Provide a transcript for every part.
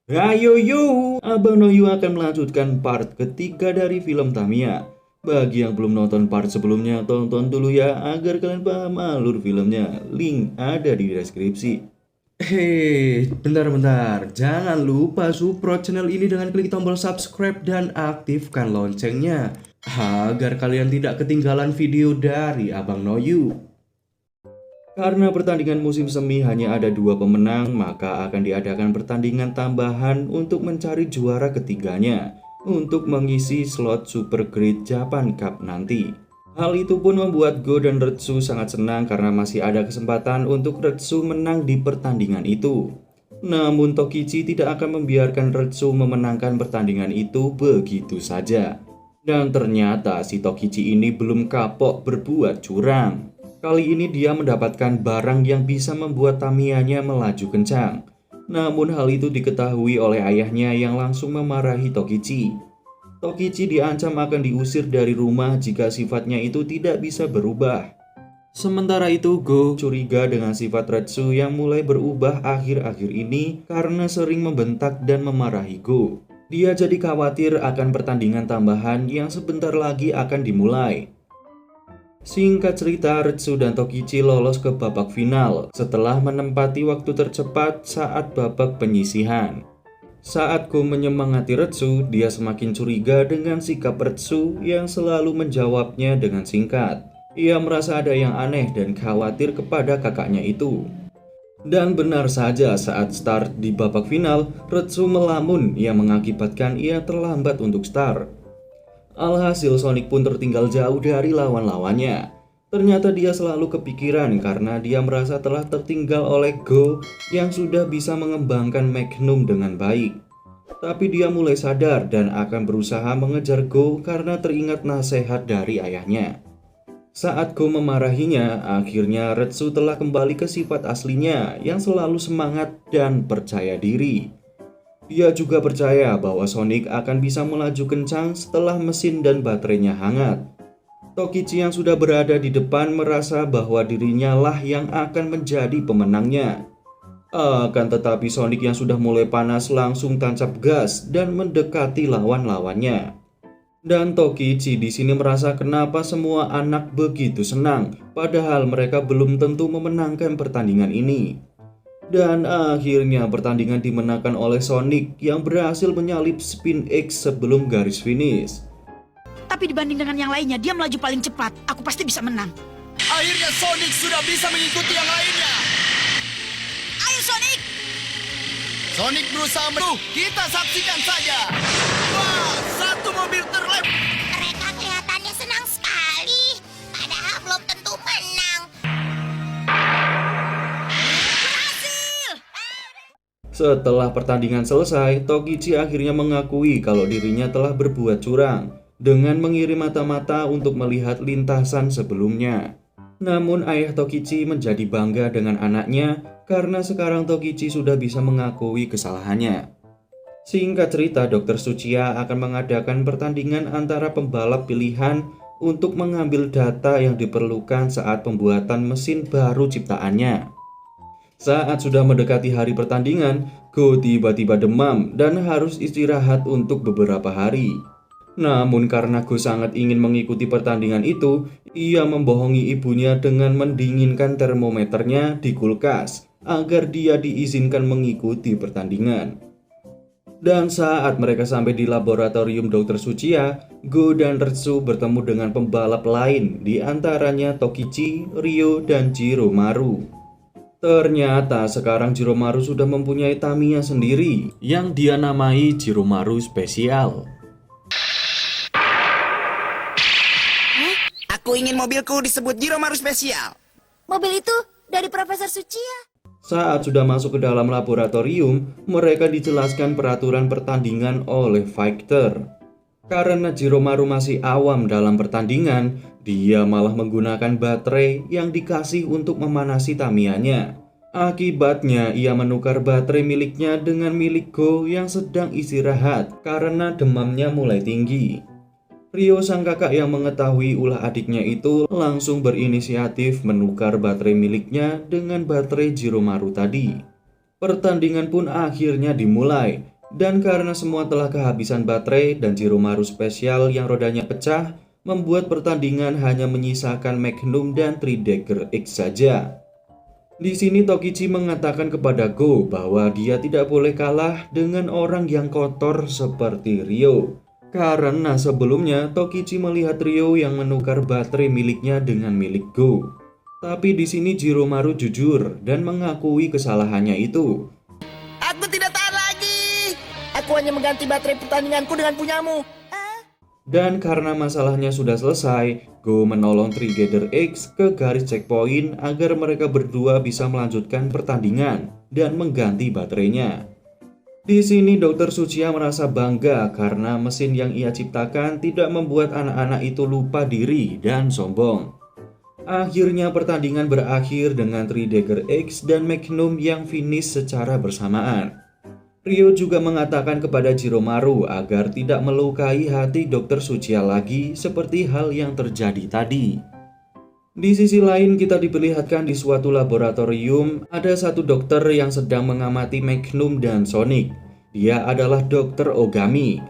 Ayo yo, Abang Noyu akan melanjutkan part ketiga dari film Tamiya. Bagi yang belum nonton part sebelumnya, tonton dulu ya agar kalian paham alur filmnya. Link ada di deskripsi. Hei, bentar-bentar. Jangan lupa support channel ini dengan klik tombol subscribe dan aktifkan loncengnya agar kalian tidak ketinggalan video dari Abang Noyu. Karena pertandingan musim semi hanya ada dua pemenang, maka akan diadakan pertandingan tambahan untuk mencari juara ketiganya untuk mengisi slot Super Great Japan Cup nanti. Hal itu pun membuat Go dan Retsu sangat senang karena masih ada kesempatan untuk Retsu menang di pertandingan itu. Namun Tokichi tidak akan membiarkan Retsu memenangkan pertandingan itu begitu saja. Dan ternyata si Tokichi ini belum kapok berbuat curang. Kali ini dia mendapatkan barang yang bisa membuat Tamiyanya melaju kencang. Namun hal itu diketahui oleh ayahnya yang langsung memarahi Tokichi. Tokichi diancam akan diusir dari rumah jika sifatnya itu tidak bisa berubah. Sementara itu Go curiga dengan sifat Retsu yang mulai berubah akhir-akhir ini karena sering membentak dan memarahi Go. Dia jadi khawatir akan pertandingan tambahan yang sebentar lagi akan dimulai. Singkat cerita, Retsu dan Tokichi lolos ke babak final setelah menempati waktu tercepat saat babak penyisihan. Saat Go menyemangati Retsu, dia semakin curiga dengan sikap Retsu yang selalu menjawabnya dengan singkat. Ia merasa ada yang aneh dan khawatir kepada kakaknya itu. Dan benar saja saat start di babak final, Retsu melamun yang mengakibatkan ia terlambat untuk start. Alhasil Sonic pun tertinggal jauh dari lawan-lawannya. Ternyata dia selalu kepikiran karena dia merasa telah tertinggal oleh Go yang sudah bisa mengembangkan Magnum dengan baik. Tapi dia mulai sadar dan akan berusaha mengejar Go karena teringat nasihat dari ayahnya. Saat Go memarahinya, akhirnya Retsu telah kembali ke sifat aslinya yang selalu semangat dan percaya diri. Dia juga percaya bahwa Sonic akan bisa melaju kencang setelah mesin dan baterainya hangat. Tokichi yang sudah berada di depan merasa bahwa dirinya lah yang akan menjadi pemenangnya. Akan tetapi Sonic yang sudah mulai panas langsung tancap gas dan mendekati lawan-lawannya. Dan Tokichi di sini merasa kenapa semua anak begitu senang, padahal mereka belum tentu memenangkan pertandingan ini. Dan akhirnya pertandingan dimenangkan oleh Sonic yang berhasil menyalip Spin X sebelum garis finish. Tapi dibanding dengan yang lainnya, dia melaju paling cepat. Aku pasti bisa menang. Akhirnya Sonic sudah bisa mengikuti yang lainnya. Ayo Sonic! Sonic berusaha kita saksikan saja. Wah, satu mobil terlempar. Mereka kelihatannya senang sekali, padahal belum tentu menang. Setelah pertandingan selesai, Tokichi akhirnya mengakui kalau dirinya telah berbuat curang dengan mengirim mata-mata untuk melihat lintasan sebelumnya. Namun ayah Tokichi menjadi bangga dengan anaknya karena sekarang Tokichi sudah bisa mengakui kesalahannya. Singkat cerita, Dr. Tsuchiya akan mengadakan pertandingan antara pembalap pilihan untuk mengambil data yang diperlukan saat pembuatan mesin baru ciptaannya. Saat sudah mendekati hari pertandingan, Go tiba-tiba demam dan harus istirahat untuk beberapa hari. Namun karena Go sangat ingin mengikuti pertandingan itu, ia membohongi ibunya dengan mendinginkan termometernya di kulkas agar dia diizinkan mengikuti pertandingan. Dan saat mereka sampai di laboratorium Dr. Tsuchiya, Go dan Retsu bertemu dengan pembalap lain, di antaranya Tokichi, Ryo, dan Jiromaru. Ternyata sekarang Jiromaru sudah mempunyai Tamiya sendiri yang dia namai Jiromaru Spesial. Aku ingin mobilku disebut Jiromaru Spesial. Mobil itu dari Profesor Tsuchiya. Saat sudah masuk ke dalam laboratorium, mereka dijelaskan peraturan pertandingan oleh fighter. Karena Jiromaru masih awam dalam pertandingan, dia malah menggunakan baterai yang dikasih untuk memanasi Tamiyanya. Akibatnya, ia menukar baterai miliknya dengan milik Go yang sedang istirahat karena demamnya mulai tinggi. Ryo sang kakak yang mengetahui ulah adiknya itu langsung berinisiatif menukar baterai miliknya dengan baterai Jiromaru tadi. Pertandingan pun akhirnya dimulai. Dan karena semua telah kehabisan baterai dan Jiromaru spesial yang rodanya pecah, membuat pertandingan hanya menyisakan Magnum dan Tridagger X saja. Di sini Tokichi mengatakan kepada Go bahwa dia tidak boleh kalah dengan orang yang kotor seperti Ryo. Karena sebelumnya Tokichi melihat Ryo yang menukar baterai miliknya dengan milik Go. Tapi di sini Jiromaru jujur dan mengakui kesalahannya itu. Aku tidak tahan lagi. Aku hanya mengganti baterai pertandinganku dengan punyamu. Dan karena masalahnya sudah selesai, Go menolong Tridagger X ke garis checkpoint agar mereka berdua bisa melanjutkan pertandingan dan mengganti baterainya. Di sini Dr. Tsuchiya merasa bangga karena mesin yang ia ciptakan tidak membuat anak-anak itu lupa diri dan sombong. Akhirnya pertandingan berakhir dengan Tridagger X dan Magnum yang finish secara bersamaan. Ryo juga mengatakan kepada Jiromaru agar tidak melukai hati Dr. Tsuchiya lagi seperti hal yang terjadi tadi. Di sisi lain kita diperlihatkan di suatu laboratorium ada satu dokter yang sedang mengamati Magnum dan Sonic. Dia adalah Dr. Ogami.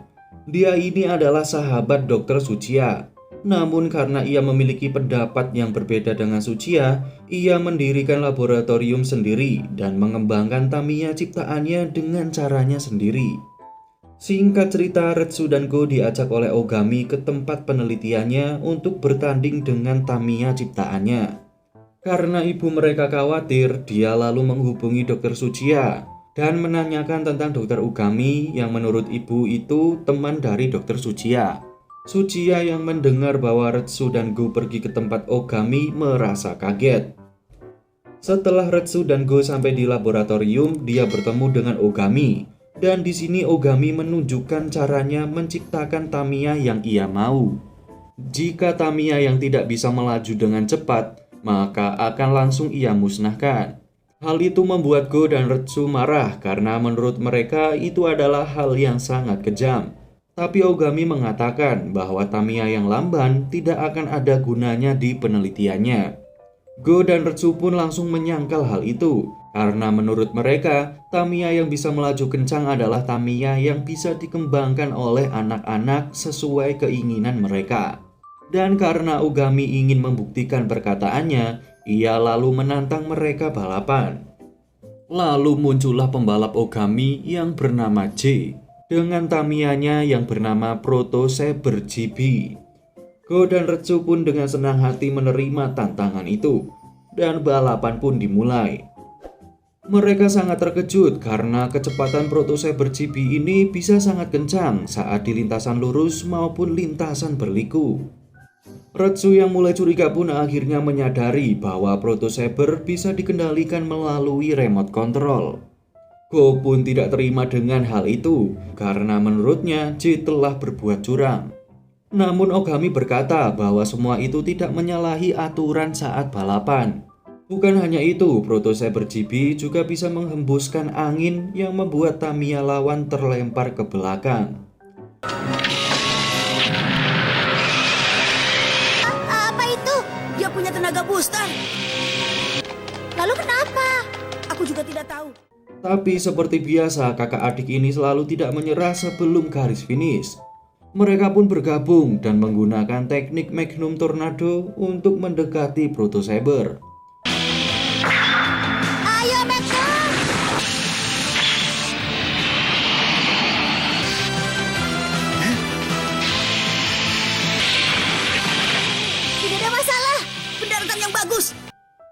Dia ini adalah sahabat Dr. Tsuchiya. Namun karena ia memiliki pendapat yang berbeda dengan Tsuchiya, ia mendirikan laboratorium sendiri dan mengembangkan Tamiya ciptaannya dengan caranya sendiri. Singkat cerita, Retsu dan Go diajak oleh Ogami ke tempat penelitiannya untuk bertanding dengan Tamiya ciptaannya. Karena ibu mereka khawatir, dia lalu menghubungi Dr. Tsuchiya dan menanyakan tentang Dr. Ogami yang menurut ibu itu teman dari Dr. Tsuchiya. Tsuchiya yang mendengar bahwa Retsu dan Go pergi ke tempat Ogami merasa kaget. Setelah Retsu dan Go sampai di laboratorium, dia bertemu dengan Ogami. Dan di sini Ogami menunjukkan caranya menciptakan Tamiya yang ia mau. Jika Tamiya yang tidak bisa melaju dengan cepat, maka akan langsung ia musnahkan. Hal itu membuat Go dan Retsu marah karena menurut mereka itu adalah hal yang sangat kejam. Tapi Ogami mengatakan bahwa Tamiya yang lamban tidak akan ada gunanya di penelitiannya. Go dan Retsu pun langsung menyangkal hal itu, karena menurut mereka, Tamiya yang bisa melaju kencang adalah Tamiya yang bisa dikembangkan oleh anak-anak sesuai keinginan mereka. Dan karena Ogami ingin membuktikan perkataannya, ia lalu menantang mereka balapan. Lalu muncullah pembalap Ogami yang bernama J. Dengan Tamiyanya yang bernama Proto Saber GB. Go dan Retsu pun dengan senang hati menerima tantangan itu, dan balapan pun dimulai. Mereka sangat terkejut karena kecepatan Proto Saber GB ini bisa sangat kencang saat di lintasan lurus maupun lintasan berliku. Retsu yang mulai curiga pun akhirnya menyadari bahwa Proto Saber bisa dikendalikan melalui remote control. Go pun tidak terima dengan hal itu karena menurutnya J telah berbuat curang. Namun Ogami berkata bahwa semua itu tidak menyalahi aturan saat balapan. Bukan hanya itu, Proto Saber GB juga bisa menghembuskan angin yang membuat Tamiya lawan terlempar ke belakang. Apa itu? Dia punya tenaga booster. Lalu kenapa? Aku juga tidak tahu. Tapi seperti biasa, kakak adik ini selalu tidak menyerah sebelum garis finish. Mereka pun bergabung dan menggunakan teknik Magnum Tornado untuk mendekati Proto Saber. Ayo, Magnum! Tidak ada masalah. Pendaratan yang bagus.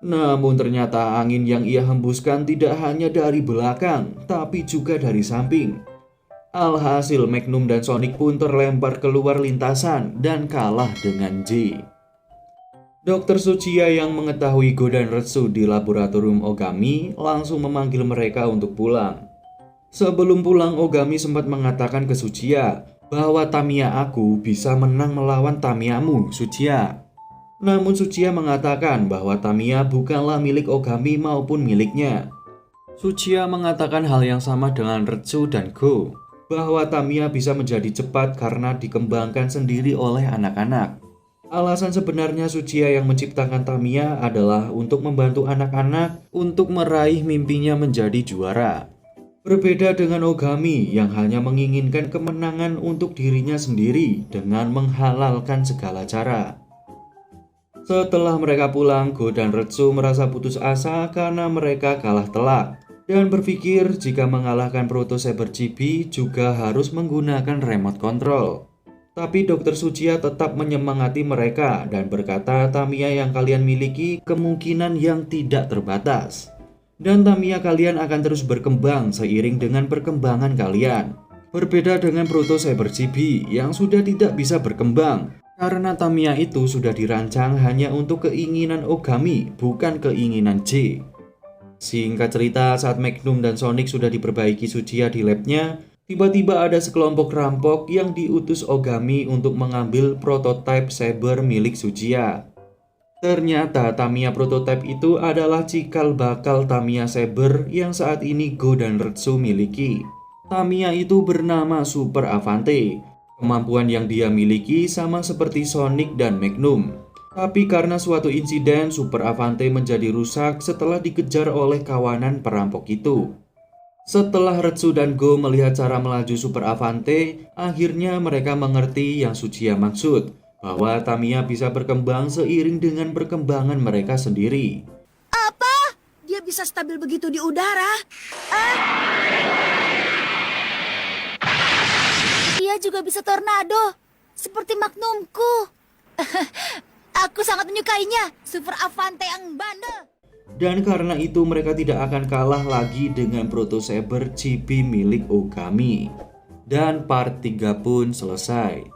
Namun ternyata angin yang ia hembuskan tidak hanya dari belakang, tapi juga dari samping. Alhasil Magnum dan Sonic pun terlempar keluar lintasan dan kalah dengan J. Dr. Tsuchiya yang mengetahui Go dan Retsu di laboratorium Ogami langsung memanggil mereka untuk pulang. Sebelum pulang, Ogami sempat mengatakan ke Tsuchiya bahwa Tamiya aku bisa menang melawan Tamiyamu, Tsuchiya. Namun Tsuchiya mengatakan bahwa Tamiya bukanlah milik Ogami maupun miliknya. Tsuchiya mengatakan hal yang sama dengan Retsu dan Go, bahwa Tamiya bisa menjadi cepat karena dikembangkan sendiri oleh anak-anak. Alasan sebenarnya Tsuchiya yang menciptakan Tamiya adalah untuk membantu anak-anak untuk meraih mimpinya menjadi juara. Berbeda dengan Ogami yang hanya menginginkan kemenangan untuk dirinya sendiri dengan menghalalkan segala cara. Setelah mereka pulang, Go dan Retsu merasa putus asa karena mereka kalah telak dan berpikir jika mengalahkan Proto Saber Chibi juga harus menggunakan remote control. Tapi Dr. Tsuchiya tetap menyemangati mereka dan berkata Tamiya yang kalian miliki kemungkinan yang tidak terbatas. Dan Tamiya kalian akan terus berkembang seiring dengan perkembangan kalian. Berbeda dengan Proto Saber Chibi yang sudah tidak bisa berkembang karena Tamiya itu sudah dirancang hanya untuk keinginan Ogami, bukan keinginan J. Singkat cerita, saat Magnum dan Sonic sudah diperbaiki Tsuchiya di labnya, tiba-tiba ada sekelompok rampok yang diutus Ogami untuk mengambil prototipe saber milik Tsuchiya. Ternyata Tamiya prototipe itu adalah cikal bakal Tamiya Saber yang saat ini Go dan Retsu miliki. Tamiya itu bernama Super Avante. Kemampuan yang dia miliki sama seperti Sonic dan Magnum. Tapi karena suatu insiden, Super Avante menjadi rusak setelah dikejar oleh kawanan perampok itu. Setelah Retsu dan Go melihat cara melaju Super Avante, akhirnya mereka mengerti yang Tsuchiya maksud, bahwa Tamiya bisa berkembang seiring dengan perkembangan mereka sendiri. Apa? Dia bisa stabil begitu di udara? Dia juga bisa tornado, seperti Magnumku. Aku sangat menyukainya, Super Avante yang bandel. Dan karena itu mereka tidak akan kalah lagi dengan Proto Saber Chibi milik Ogami. Dan part 3 pun selesai.